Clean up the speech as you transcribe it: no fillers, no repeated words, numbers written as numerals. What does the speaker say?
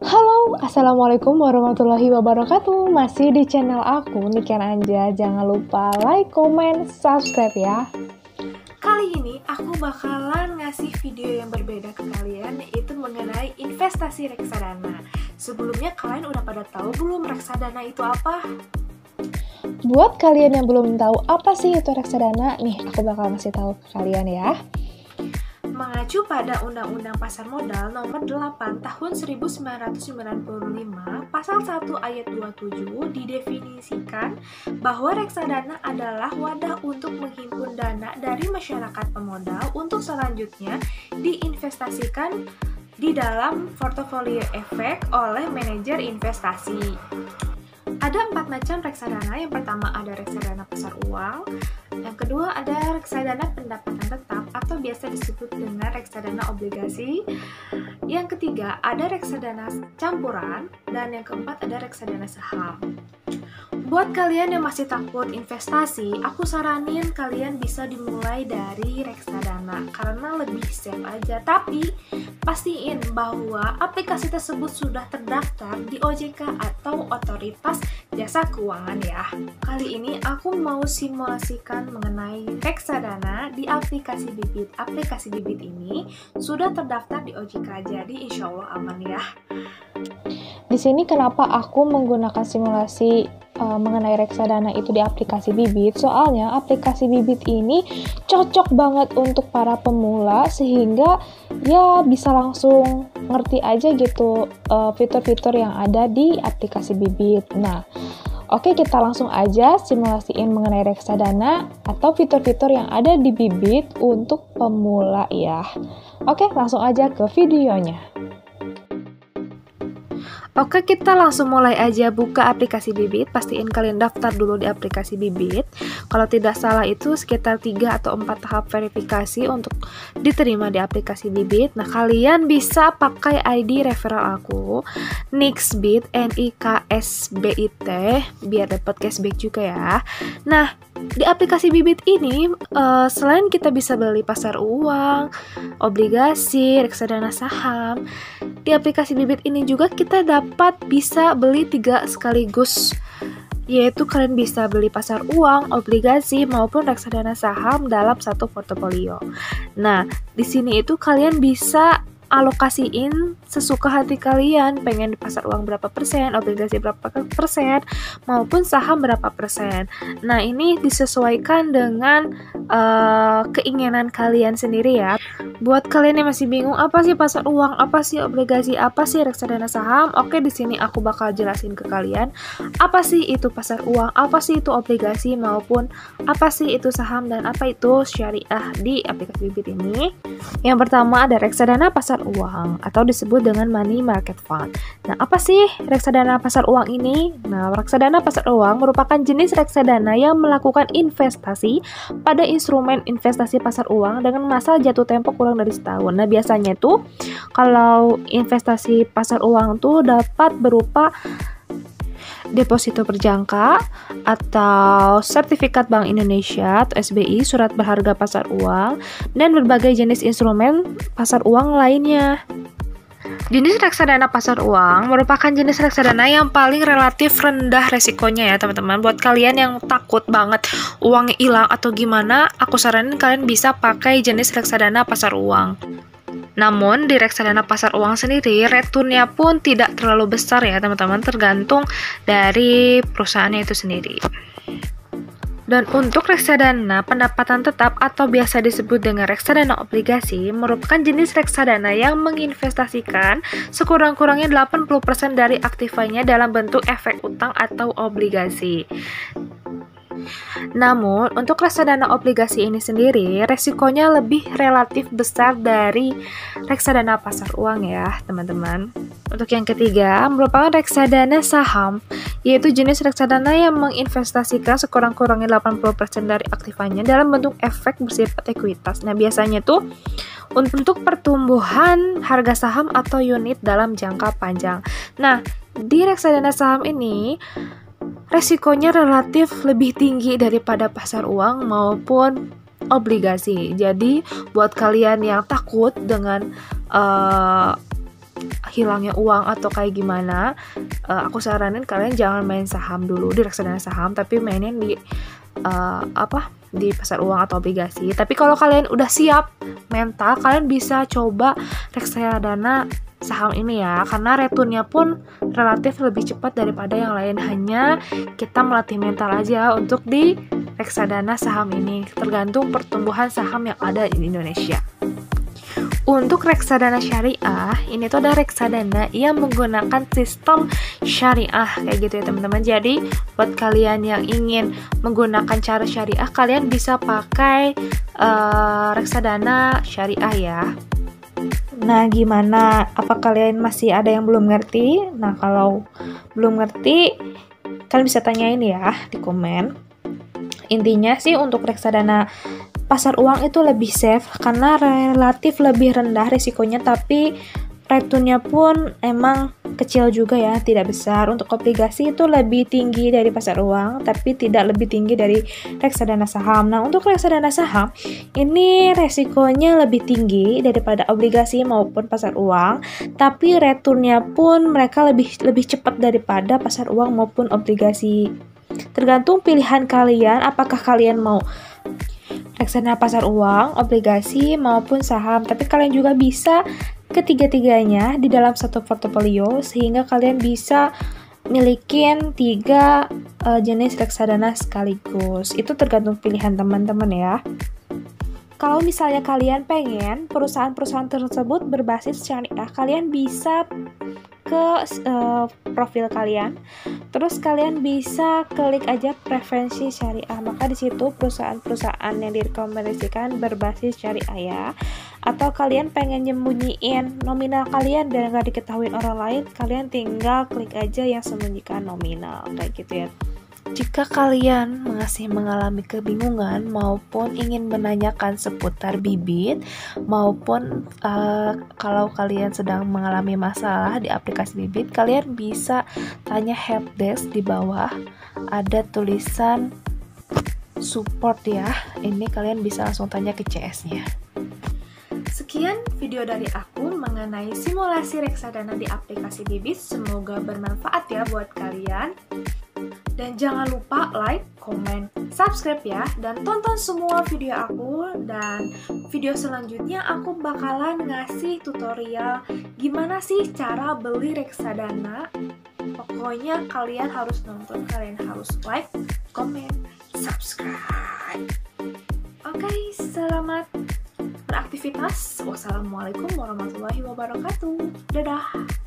Halo, Assalamualaikum warahmatullahi wabarakatuh. Masih di channel aku, Niken Anja. Jangan lupa like, comment, subscribe ya. Kali ini aku bakalan ngasih video yang berbeda ke kalian, yaitu mengenai investasi reksadana. Sebelumnya kalian udah pada tahu belum reksadana itu apa? Buat kalian yang belum tahu apa sih itu reksadana, nih aku bakal ngasih tahu ke kalian ya. Mengacu pada Undang-Undang Pasar Modal Nomor 8 Tahun 1995, Pasal 1 Ayat 27 didefinisikan bahwa reksadana adalah wadah untuk menghimpun dana dari masyarakat pemodal untuk selanjutnya diinvestasikan di dalam portofolio efek oleh manajer investasi. Ada 4 macam reksadana. Yang pertama ada reksadana pasar uang, yang kedua ada reksadana pendapatan tetap atau biasa disebut dengan reksadana obligasi, yang ketiga ada reksadana campuran, dan yang keempat ada reksadana saham. Buat kalian yang masih takut investasi, aku saranin kalian bisa dimulai dari reksadana karena lebih safe aja. Tapi pastiin bahwa aplikasi tersebut sudah terdaftar di OJK atau Otoritas Jasa Keuangan ya. Kali ini aku mau simulasikan mengenai reksadana di aplikasi Bibit. Aplikasi Bibit ini sudah terdaftar di OJK, jadi insya Allah aman ya. Di sini kenapa aku menggunakan simulasi mengenai reksadana itu di aplikasi Bibit? Soalnya aplikasi Bibit ini cocok banget untuk para pemula sehingga ya bisa langsung ngerti aja gitu fitur-fitur yang ada di aplikasi Bibit. Nah, oke, kita langsung aja simulasiin mengenai reksadana atau fitur-fitur yang ada di Bibit untuk pemula ya. Oke, langsung aja ke videonya. Oke, kita langsung mulai aja buka aplikasi Bibit. Pastiin kalian daftar dulu di aplikasi Bibit. Kalau tidak salah itu sekitar 3 atau 4 tahap verifikasi untuk diterima di aplikasi Bibit. Nah, kalian bisa pakai ID referral aku, Nixbit, NIKSBIT, biar dapat cashback juga ya. Nah, di aplikasi Bibit ini selain kita bisa beli pasar uang, obligasi, reksadana saham, di aplikasi Bibit ini juga kita dapat bisa beli 3 sekaligus, yaitu kalian bisa beli pasar uang, obligasi, maupun reksadana saham dalam satu portofolio. Nah, di sini itu kalian bisa alokasiin sesuka hati kalian, pengen di pasar uang berapa persen, obligasi berapa persen, maupun saham berapa persen. Nah, ini disesuaikan dengan keinginan kalian sendiri ya. Buat kalian yang masih bingung apa sih pasar uang, apa sih obligasi, apa sih reksadana saham, oke, di sini aku bakal jelasin ke kalian apa sih itu pasar uang, apa sih itu obligasi, maupun apa sih itu saham dan apa itu syariah di aplikasi Bibit ini. Yang pertama ada reksadana pasar uang atau disebut dengan money market fund. Nah, apa sih reksadana pasar uang ini? Nah, reksadana pasar uang merupakan jenis reksadana yang melakukan investasi pada instrumen investasi pasar uang dengan masa jatuh tempo kurang dari setahun. Nah, biasanya tuh kalau investasi pasar uang tuh dapat berupa deposito berjangka atau sertifikat Bank Indonesia atau SBI, surat berharga pasar uang, dan berbagai jenis instrumen pasar uang lainnya. Jenis reksadana pasar uang merupakan jenis reksadana yang paling relatif rendah resikonya ya teman-teman. Buat kalian yang takut banget uangnya hilang atau gimana, aku saranin kalian bisa pakai jenis reksadana pasar uang. Namun di reksadana pasar uang sendiri returnnya pun tidak terlalu besar ya teman-teman, tergantung dari perusahaannya itu sendiri. Dan untuk reksadana pendapatan tetap atau biasa disebut dengan reksadana obligasi merupakan jenis reksadana yang menginvestasikan sekurang-kurangnya 80% dari aktivanya dalam bentuk efek utang atau obligasi. Namun, untuk reksadana obligasi ini sendiri, resikonya lebih relatif besar dari reksadana pasar uang ya, teman-teman. Untuk yang ketiga, merupakan reksadana saham, yaitu jenis reksadana yang menginvestasikan sekurang-kurangnya 80% dari aktivanya dalam bentuk efek bersifat ekuitas. Nah, biasanya tuh untuk pertumbuhan harga saham atau unit dalam jangka panjang. Nah, di reksadana saham ini resikonya relatif lebih tinggi daripada pasar uang maupun obligasi. Jadi buat kalian yang takut dengan hilangnya uang atau kayak gimana, aku saranin kalian jangan main saham dulu di reksadana saham, tapi mainin di di pasar uang atau obligasi. Tapi kalau kalian udah siap mental, kalian bisa coba reksadana saham ini ya, karena returnnya pun relatif lebih cepat daripada yang lain. Hanya kita melatih mental aja untuk di reksadana saham ini, tergantung pertumbuhan saham yang ada di Indonesia. Untuk reksadana syariah, ini tuh ada reksadana yang menggunakan sistem syariah kayak gitu ya teman-teman. Jadi buat kalian yang ingin menggunakan cara syariah, kalian bisa pakai reksadana syariah ya. Nah, gimana? Apa kalian masih ada yang belum ngerti? Nah, kalau belum ngerti, kalian bisa tanyain ya di komen. Intinya sih untuk reksadana pasar uang itu lebih safe karena relatif lebih rendah risikonya, tapi returnnya pun emang kecil juga ya, tidak besar. Untuk obligasi itu lebih tinggi dari pasar uang, tapi tidak lebih tinggi dari reksadana saham. Nah, untuk reksadana saham, ini resikonya lebih tinggi daripada obligasi maupun pasar uang, tapi returnnya pun mereka lebih cepat daripada pasar uang maupun obligasi. Tergantung pilihan kalian, apakah kalian mau reksadana pasar uang, obligasi, maupun saham. Tapi kalian juga bisa ketiga-tiganya di dalam satu portofolio, sehingga kalian bisa milikin 3 jenis reksadana sekaligus. Itu tergantung pilihan teman-teman ya. Kalau misalnya kalian pengen perusahaan-perusahaan tersebut berbasis syariah, kalian bisa ke profil kalian, terus kalian bisa klik aja preferensi syariah, maka di situ perusahaan-perusahaan yang direkomendasikan berbasis syariah ya. Atau kalian pengen nyembunyiin nominal kalian biar nggak diketahui orang lain, kalian tinggal klik aja yang sembunyikan nominal kayak gitu ya. Jika kalian masih mengalami kebingungan maupun ingin menanyakan seputar bibit, maupun kalau kalian sedang mengalami masalah di aplikasi bibit, kalian bisa tanya helpdesk di bawah, ada tulisan support ya. Ini kalian bisa langsung tanya ke CS-nya. Sekian video dari aku mengenai simulasi reksadana di aplikasi bibit. Semoga bermanfaat ya buat kalian. Dan jangan lupa like, komen, subscribe ya, dan tonton semua video aku. Dan video selanjutnya aku bakalan ngasih tutorial gimana sih cara beli reksadana. Pokoknya kalian harus nonton, kalian harus like, komen, subscribe. Oke, selamat beraktivitas. Wassalamualaikum warahmatullahi wabarakatuh. Dadah.